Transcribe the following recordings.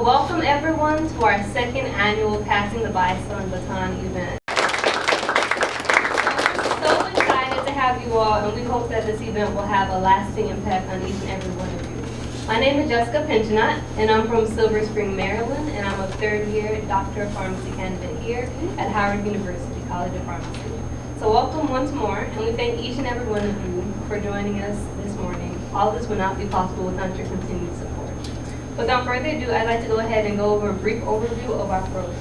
welcome everyone to our second annual Passing the Bison Baton event. We're so excited to have you all, and we hope that this event will have a lasting impact on each and every one of you. My name is Jessica Pinchinot, and I'm from Silver Spring, Maryland, and I'm a third-year Doctor of Pharmacy candidate here at Howard University College of Pharmacy. So welcome once more, and we thank each and every one of you for joining us this morning. All this would not be possible without your continued support. Without further ado, I'd like to go ahead and go over a brief overview of our program.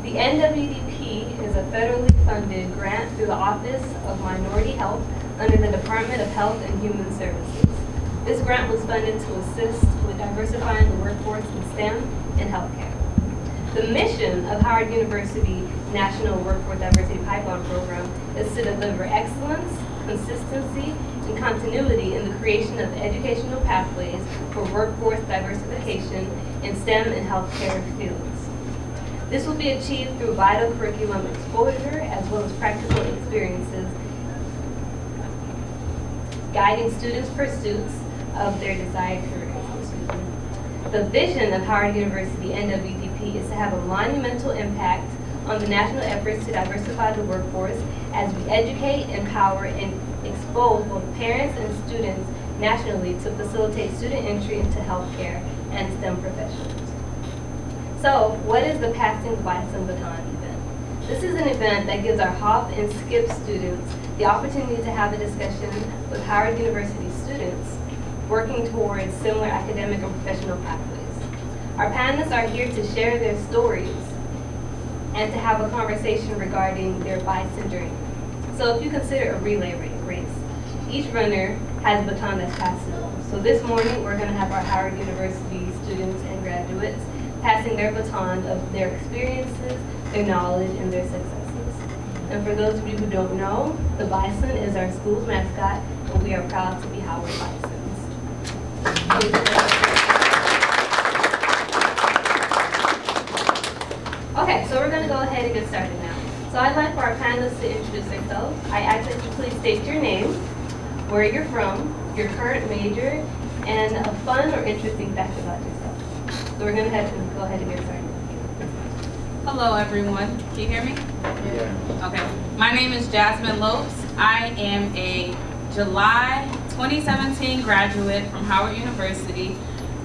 The NWDP is a federally funded grant through the Office of Minority Health under the Department of Health and Human Services. This grant was funded to assist with diversifying the workforce in STEM and healthcare. The mission of Howard University National Workforce Diversity Pipeline Program is to deliver excellence, consistency, and continuity in the creation of educational pathways for workforce diversification in STEM and healthcare fields. This will be achieved through vital curriculum exposure as well as practical experiences, guiding students' pursuits of their desired careers. The vision of Howard University NWDP is to have a monumental impact on the national efforts to diversify the workforce as we educate, empower, and expose both parents and students nationally to facilitate student entry into healthcare and STEM professions. So, what is the Passing the Bison Baton event? This is an event that gives our hop and skip students the opportunity to have a discussion with Howard University students working towards similar academic and professional pathways. Our panelists are here to share their stories and to have a conversation regarding their bison journey. So if you consider a relay race, each runner has a baton that's passable. So this morning we're going to have our Howard University students and graduates passing their baton of their experiences, their knowledge, and their successes. And for those of you who don't know, the bison is our school's mascot, and we are proud to be Howard Bisons. Okay, so we're going to go ahead and get started now. So I'd like for our panelists to introduce themselves. I ask that you please state your name, where you're from, your current major, and a fun or interesting fact about yourself. So we're going to go ahead and get started. Hello everyone, can you hear me? Yeah. Okay, my name is Jasmine Lopes. I am a July 2017 graduate from Howard University.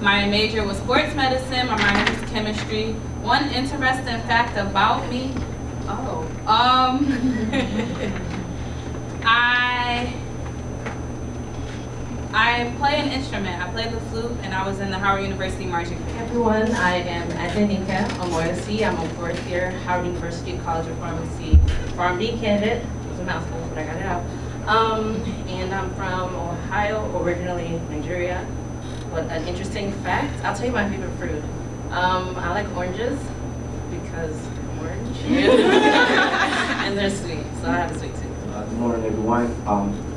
My major was sports medicine, my minor was chemistry. One interesting fact about me, I play an instrument. I play the flute, and I was in the Howard University marching band. Hey everyone, I am Adenika Omoyesi. I'm a fourth year Howard University College of Pharmacy PharmD candidate. It was a mouthful, but I got it out. And I'm from Ohio, originally Nigeria. But an interesting fact, I'll tell you my favorite fruit. I like oranges because I'm orange. And they're sweet, so I have a sweet tooth. Good morning, everyone.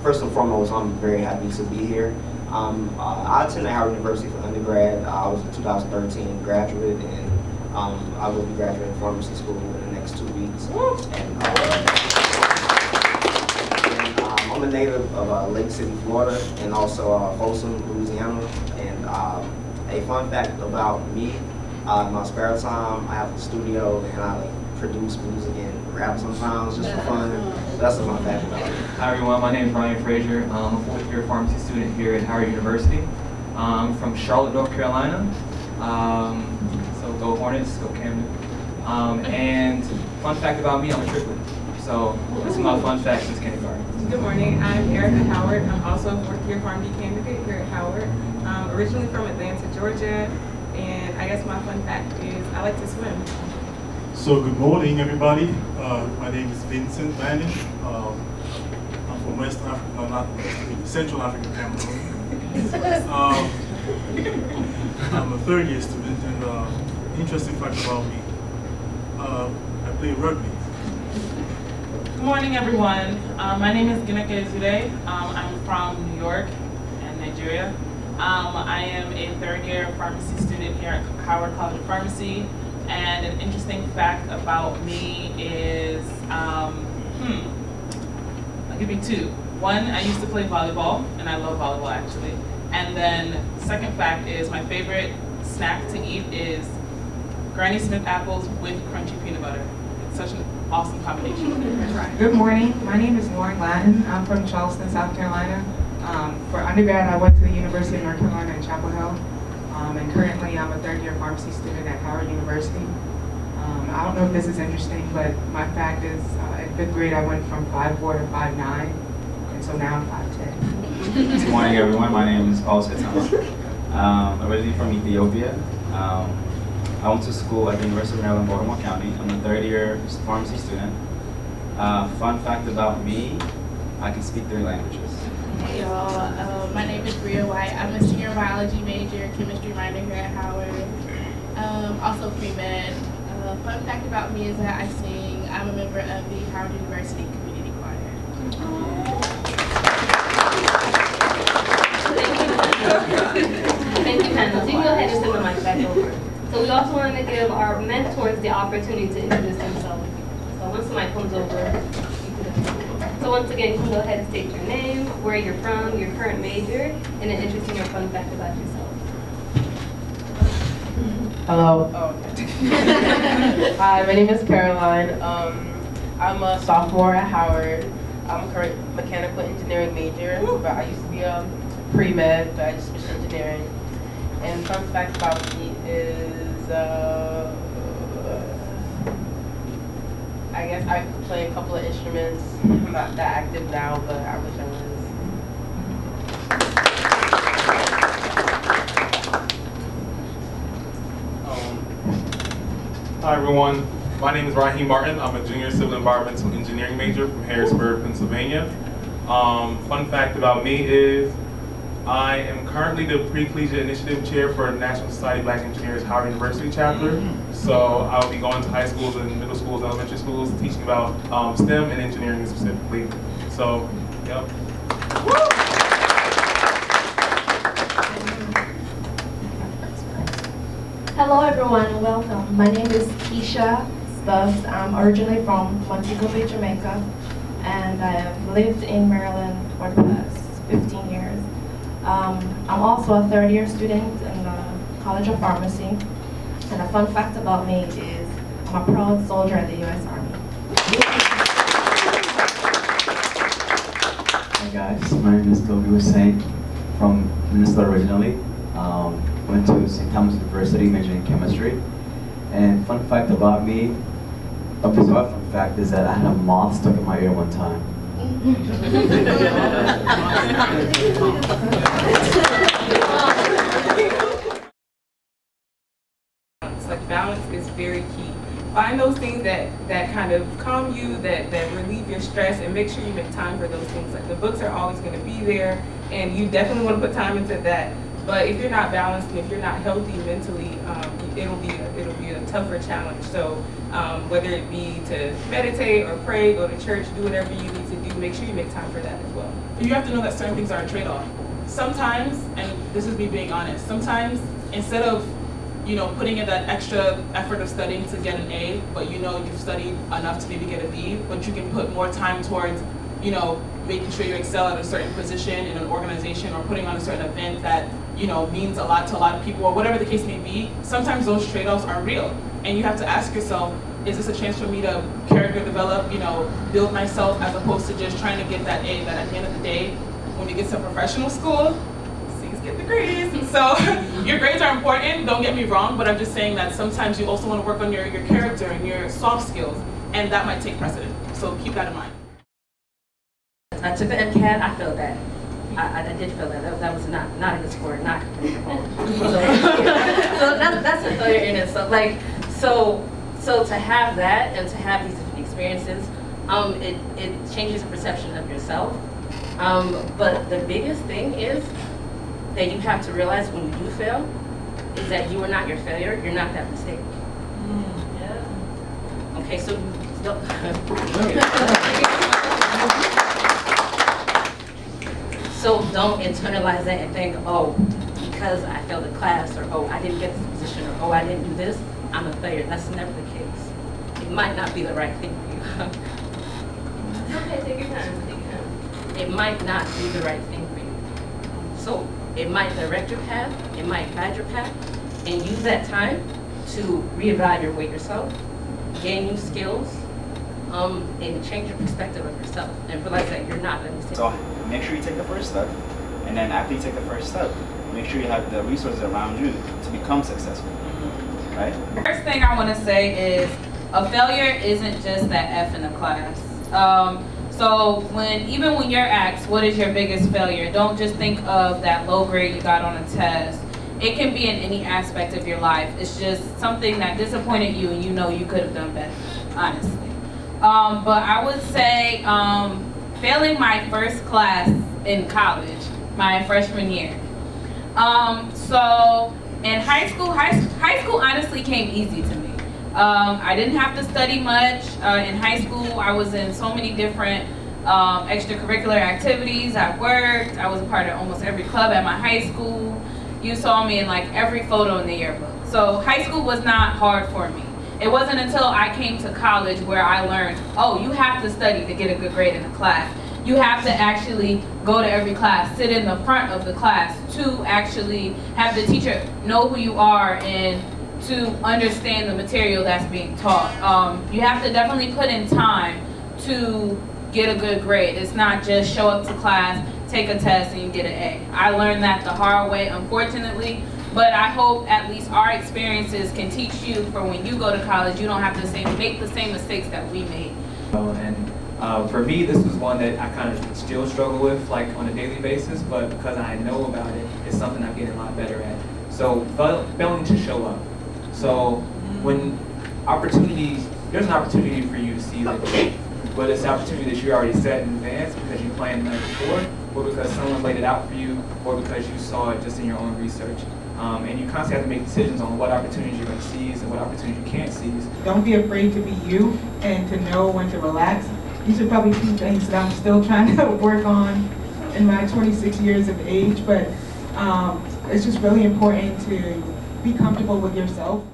First and foremost, I'm very happy to be here. I attended Howard University for undergrad. I was a 2013 graduate, and I will be graduating pharmacy school in the next 2 weeks. And I'm a native of Lake City, Florida, and also Folsom, Louisiana. And a fun fact about me, in my spare time, I have a studio, and I produce music and rap sometimes just for fun. That's a fun fact about me. Hi everyone, my name is Ryan Frazier. I'm a fourth year pharmacy student here at Howard University. I'm from Charlotte, North Carolina. So go Hornets, go Camden. And fun fact about me, I'm a triplet. So this is my fun fact since kindergarten. Good morning, I'm Erica Howard. I'm also a fourth year PharmD candidate here at Howard. Originally from Atlanta, Georgia, and I guess my fun fact is I like to swim. So good morning, everybody. My name is Vincent Manish. I'm from West Africa, no, not West, Central African Cameroon. I'm a third year student, and interesting fact about me, I play rugby. Good morning, everyone. My name is Gineke Ezude. I'm from New York and Nigeria. I am a third year pharmacy student here at Howard College of Pharmacy. And an interesting fact about me is, I'll give you two. One, I used to play volleyball, and I love volleyball actually. And then second fact is my favorite snack to eat is Granny Smith apples with crunchy peanut butter. It's such an awesome combination. Good morning. My name is Lauren Glatton. I'm from Charleston, South Carolina. For undergrad, I went to the University of North Carolina in Chapel Hill. And currently, I'm a third-year pharmacy student at Howard University. I don't know if this is interesting, but my fact is, in 5th grade, I went from 5'4" to 5'9", and so now I'm 5'10". Good morning, everyone. My name is Paul Setama. Originally from Ethiopia. I went to school at the University of Maryland, Baltimore County. I'm a third-year pharmacy student. Fun fact about me, I can speak 3 languages. Hey y'all, my name is Bria White. I'm a senior biology major, chemistry minor here at Howard. Also pre-med. Fun fact about me is that I sing. I'm a member of the Howard University Community Choir. Thank you, panel. So you can go ahead and send the mic back over. So we also want to give our mentors the opportunity to introduce themselves. So once the mic comes over, so once again, you can go ahead and state your name, where you're from, your current major, and an interesting or fun fact about yourself. Hello. Hi, my name is Caroline. I'm a sophomore at Howard. I'm a current mechanical engineering major, but I used to be a pre-med, but I just switched to engineering. And fun fact about me is, I guess I play a couple of instruments. I'm not that active now, but I wish I was. Hi everyone, my name is Raheem Martin. I'm a junior civil environmental engineering major from Harrisburg, Pennsylvania. Fun fact about me is I am currently the Pre-Collegiate Initiative Chair for National Society of Black Engineers Howard University chapter. So I will be going to high schools and middle schools, elementary schools, teaching about STEM and engineering specifically. So, yep. Hello everyone and welcome. My name is Keisha Stubbs. I'm originally from Montego Bay, Jamaica, and I have lived in Maryland for the past 15 years. I'm also a third-year student in the College of Pharmacy, and a fun fact about me is I'm a proud soldier in the U.S. Army. Hey guys, my name is Toby Hussain from Minnesota originally. Went to St. Thomas University, majoring in chemistry. And fun fact about me, a bizarre fun fact is that I had a moth stuck in my ear one time. It's like balance is very key. Find those things that kind of calm you, that relieve your stress, and make sure you make time for those things. Like the books are always going to be there, and you definitely want to put time into that. But if you're not balanced and if you're not healthy mentally, it'll be a tougher challenge. So whether it be to meditate or pray, go to church, do whatever you need to do, make sure you make time for that as well. You have to know that certain things are a trade-off. Sometimes, and this is me being honest, sometimes instead of putting in that extra effort of studying to get an A, but you've studied enough to maybe get a B, but you can put more time towards making sure you excel at a certain position in an organization or putting on a certain event that means a lot to a lot of people, or whatever the case may be. Sometimes those trade-offs are real, and you have to ask yourself, is this a chance for me to character develop, build myself, as opposed to just trying to get that A, that at the end of the day, when you get to professional school, C's get degrees. So your grades are important, don't get me wrong, but I'm just saying that sometimes you also want to work on your character and your soft skills, and that might take precedent. So keep that in mind. I took the MCAT, I failed that. I did feel that. That was not a good score, not completely wrong. So that's a failure in itself. So to have that and to have these experiences, it changes the perception of yourself. But the biggest thing is that you have to realize when you do fail, is that you are not your failure. You're not that mistake. Yeah. Okay, so So don't internalize that and think, oh, because I failed a class, or oh, I didn't get this position, or oh, I didn't do this, I'm a failure. That's never the case. It might not be the right thing for you. Okay, take your time, take your time. It might not be the right thing for you. So it might direct your path, it might guide your path, and use that time to reevaluate yourself, gain new skills, and change your perspective of yourself, and realize that you're not in the same. So make sure you take the first step, and then after you take the first step, make sure you have the resources around you to become successful, right? First thing I want to say is a failure isn't just that F in the class. So even when you're asked, what is your biggest failure, don't just think of that low grade you got on a test. It can be in any aspect of your life. It's just something that disappointed you and you know you could have done better, honestly. But I would say failing my first class in college, my freshman year. So in high school honestly came easy to me. I didn't have to study much. In high school, I was in so many different extracurricular activities. I worked. I was a part of almost every club at my high school. You saw me in like every photo in the yearbook. So high school was not hard for me. It wasn't until I came to college where I learned, oh, you have to study to get a good grade in a class. You have to actually go to every class, sit in the front of the class to actually have the teacher know who you are and to understand the material that's being taught. You have to definitely put in time to get a good grade. It's not just show up to class, take a test, and you get an A. I learned that the hard way, unfortunately, but I hope at least our experiences can teach you for when you go to college, you don't have to make the same mistakes that we made. And for me, this was one that I kind of still struggle with, like on a daily basis, but because I know about it, it's something I'm getting a lot better at. So failing to show up. So when there's an opportunity for you to see that, whether it's an opportunity that you already set in advance because you planned the night before, or because someone laid it out for you, or because you saw it just in your own research. And you constantly have to make decisions on what opportunities you're going to seize and what opportunities you can't seize. Don't be afraid to be you and to know when to relax. These are probably two things that I'm still trying to work on in my 26 years of age, but it's just really important to be comfortable with yourself.